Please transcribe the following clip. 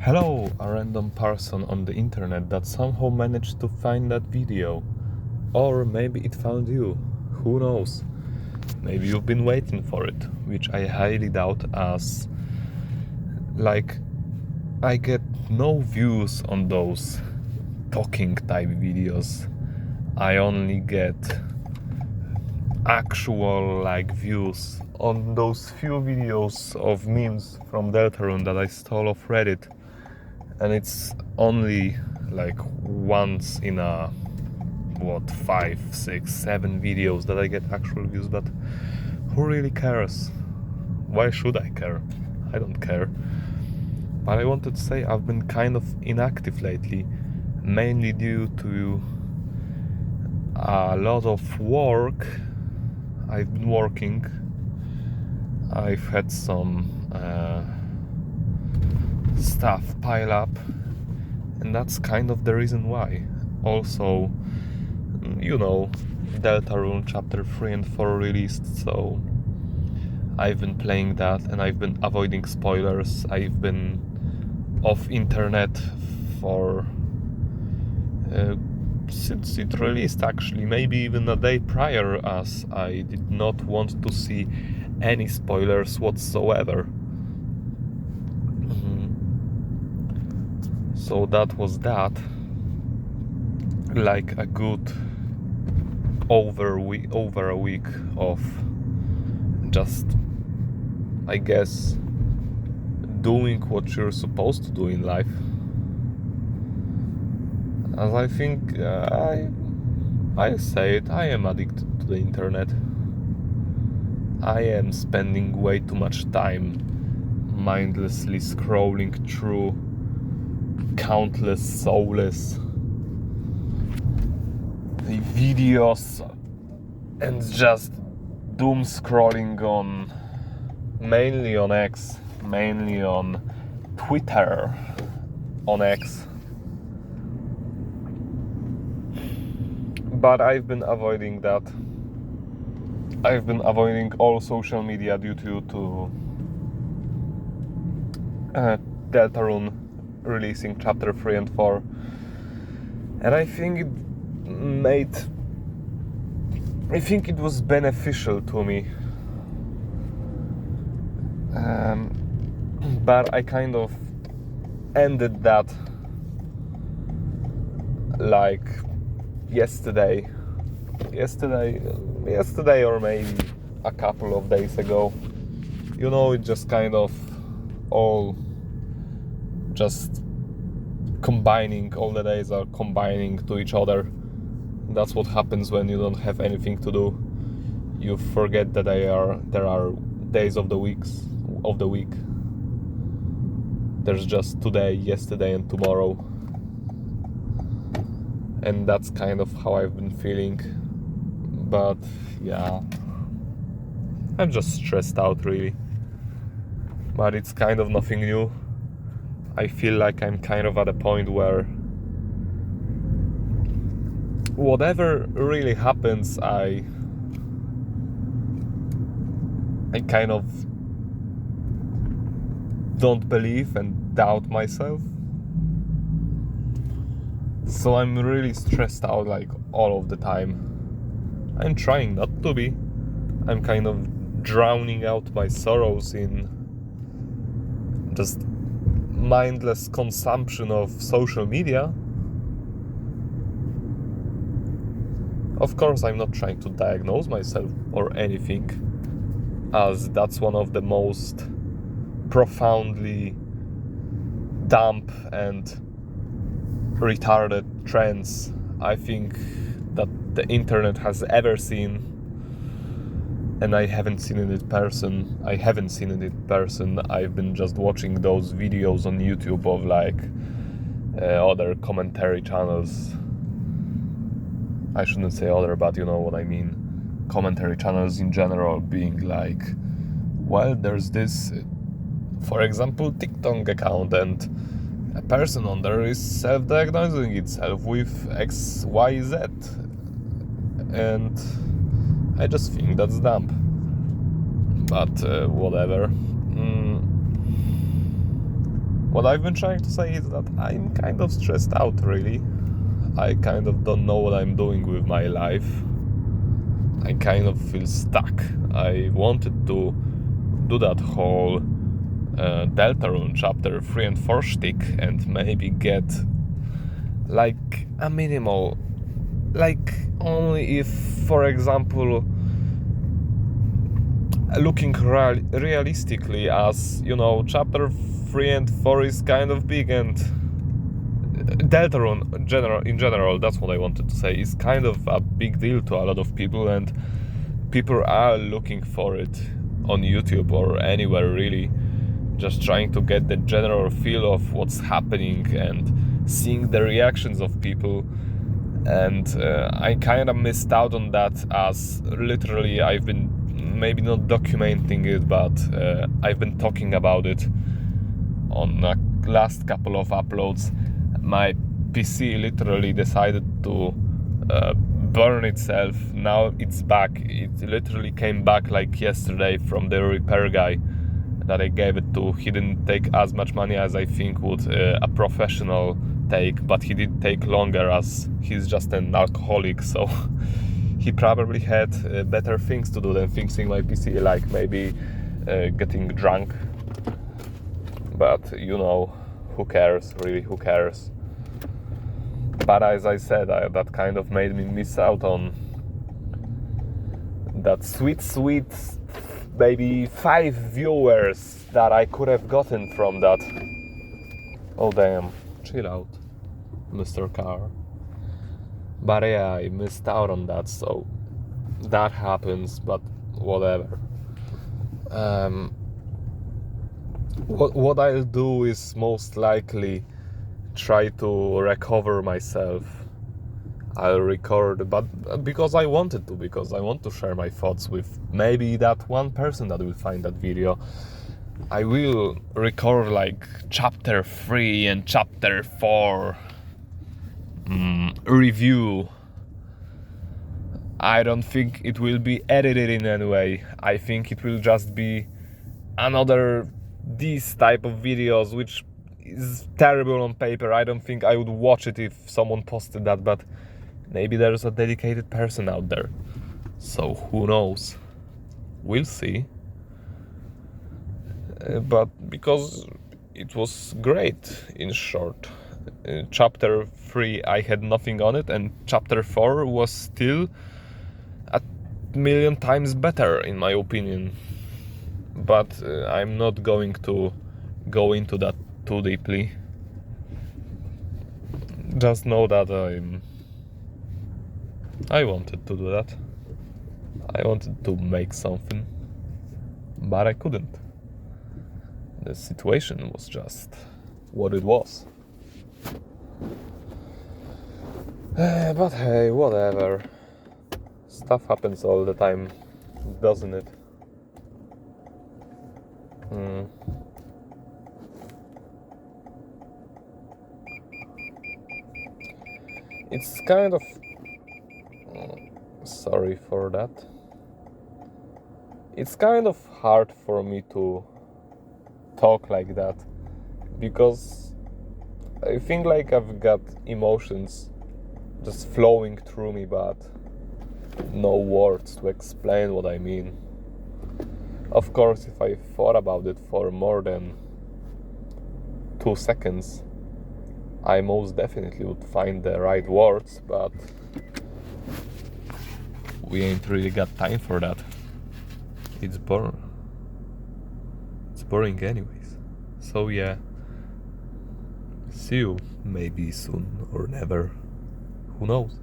Hello, a random person on the internet that somehow managed to find that video. Or maybe it found you. Who knows? Maybe you've been waiting for it, which I highly doubt, as I get no views on those talking type videos. I only get actual views on those few videos of memes from Deltarune that I stole off Reddit. And it's only once in a 5, 6, 7 videos that I get actual views. But who really cares? Why should I care? I don't care. But I wanted to say I've been kind of inactive lately, mainly due to a lot of work. I've been working. I've had some stuff pile up, and that's kind of the reason why. Also, Deltarune chapter 3 and 4 released, so I've been playing that and I've been avoiding spoilers. I've been off internet for since it released, actually, maybe even a day prior, as I did not want to see any spoilers whatsoever. So that was that. Like a good over a week of just, I guess, doing what you're supposed to do in life. As I think I say it, I am addicted to the internet. I am spending way too much time mindlessly scrolling through countless soulless videos and just doom scrolling on mainly on X, mainly on Twitter, on X. But I've been avoiding that. I've been avoiding all social media due to Deltarune releasing chapter 3 and 4. And I think it was beneficial to me. But I kind of ended that yesterday or maybe a couple of days ago. It just kind of all just combining, all the days are combining to each other. That's what happens when you don't have anything to do. You forget that there are days of the week. There's just today, yesterday, and tomorrow. And that's kind of how I've been feeling. But yeah, I'm just stressed out, really. But it's kind of nothing new. I feel like I'm kind of at a point where whatever really happens, I kind of don't believe and doubt myself. So I'm really stressed out all of the time. I'm trying not to be. I'm kind of drowning out my sorrows in just mindless consumption of social media. Of course, I'm not trying to diagnose myself or anything, as that's one of the most profoundly dumb and retarded trends I think that the internet has ever seen. And I haven't seen it in person. I've been just watching those videos on YouTube of other commentary channels. I shouldn't say other, but you know what I mean. Commentary channels in general being there's this, for example, TikTok account, and a person on there is self-diagnosing itself with XYZ. And I just think that's dumb. But whatever. What I've been trying to say is that I'm kind of stressed out, really. I kind of don't know what I'm doing with my life. I kind of feel stuck. I wanted to do that whole deltarune chapter 3 and 4 shtick and maybe get like a minimal, like only if, for example, looking realistically, as you know, chapter 3 and 4 is kind of big, and deltarune in general, that's what I wanted to say, is kind of a big deal to a lot of people, and people are looking for it on YouTube or anywhere, really, just trying to get the general feel of what's happening and seeing the reactions of people. And I kind of missed out on that, as literally I've been maybe not documenting it, but I've been talking about it on the last couple of uploads. My PC literally decided to burn itself. Now it's back. It literally came back like yesterday from the repair guy that I gave it to. He didn't take as much money as I think would a professional take, but he did take longer, as he's just an alcoholic, so he probably had better things to do than fixing my PC, like maybe getting drunk. But you know, who cares, really, who cares? But as I said, that kind of made me miss out on that sweet maybe 5 viewers that I could have gotten from that. Oh damn, chill out, Mr. Car. But yeah, I missed out on that, so that happens, but whatever. What I'll do is most likely try to recover myself. I'll record, but because I wanted to, because I want to share my thoughts with maybe that one person that will find that video. I will record like chapter 3 and chapter 4 review. I don't think it will be edited in any way. I think it will just be another these type of videos, which is terrible on paper. I don't think I would watch it if someone posted that, but maybe there's a dedicated person out there. So who knows? We'll see. But because it was great, in short. Chapter 3 I had nothing on it, and chapter 4 was still a million times better in my opinion. But I'm not going to go into that too deeply. Just know that I wanted to do that. I wanted to make something, but I couldn't. The situation was just what it was. But hey, whatever. Stuff happens all the time, doesn't it? It's kind of... sorry for that. It's kind of hard for me to talk like that, because I think like I've got emotions just flowing through me, but no words to explain what I mean. Of course, if I thought about it for more than 2 seconds, I most definitely would find the right words, but we ain't really got time for that. It's boring. It's boring anyways. So yeah, see you maybe soon or never. Who knows?